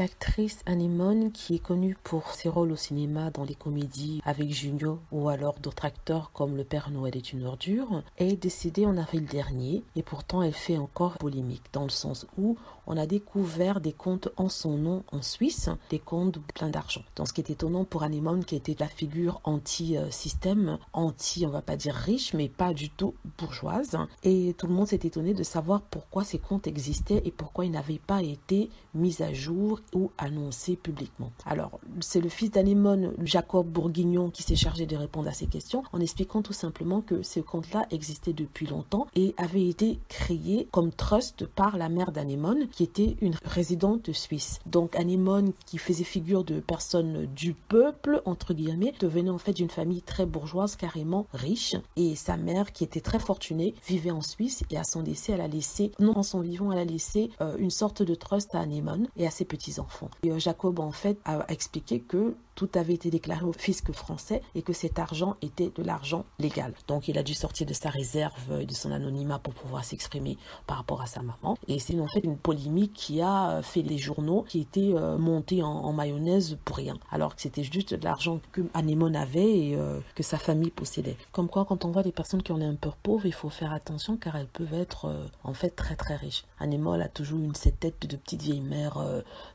L'actrice Anémone, qui est connue pour ses rôles au cinéma dans les comédies avec Junio ou alors d'autres acteurs comme Le Père Noël est une ordure, est décédée en avril dernier et pourtant elle fait encore polémique dans le sens où on a découvert des comptes en son nom en Suisse, des comptes pleins d'argent. Donc ce qui est étonnant pour Anémone, qui était la figure anti-système, on va pas dire riche, mais pas du tout bourgeoise. Et tout le monde s'est étonné de savoir pourquoi ces comptes existaient et pourquoi ils n'avaient pas été mis à jour ou annoncé publiquement. Alors, c'est le fils d'Anémone, Jacob Bourguignon, qui s'est chargé de répondre à ces questions en expliquant tout simplement que ce compte-là existait depuis longtemps et avait été créé comme trust par la mère d'Anémone, qui était une résidente suisse. Donc, Anémone, qui faisait figure de personne du peuple, entre guillemets, devenait en fait d'une famille très bourgeoise, carrément riche. Et sa mère, qui était très fortunée, vivait en Suisse et à son décès, elle a laissé, non en son vivant, elle a laissé une sorte de trust à Anémone et à ses petits-enfants. Et Jacob, en fait, a expliqué que tout avait été déclaré au fisc français et que cet argent était de l'argent légal. Donc, il a dû sortir de sa réserve et de son anonymat pour pouvoir s'exprimer par rapport à sa maman. Et c'est en fait une polémique qui a fait les journaux, qui était montée en mayonnaise pour rien. Alors que c'était juste de l'argent que Anémone avait et que sa famille possédait. Comme quoi, quand on voit des personnes qui ont un peu pauvres, il faut faire attention car elles peuvent être en fait très très riches. Anémone a toujours eu cette tête de petite vieille mère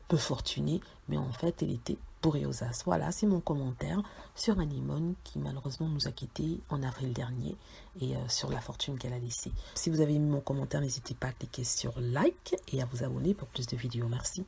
peu fortunée, mais en fait, elle était bourrée aux as. Voilà, c'est mon commentaire sur Anémone qui malheureusement nous a quittés en avril dernier et sur la fortune qu'elle a laissée. Si vous avez aimé mon commentaire, n'hésitez pas à cliquer sur like et à vous abonner pour plus de vidéos. Merci.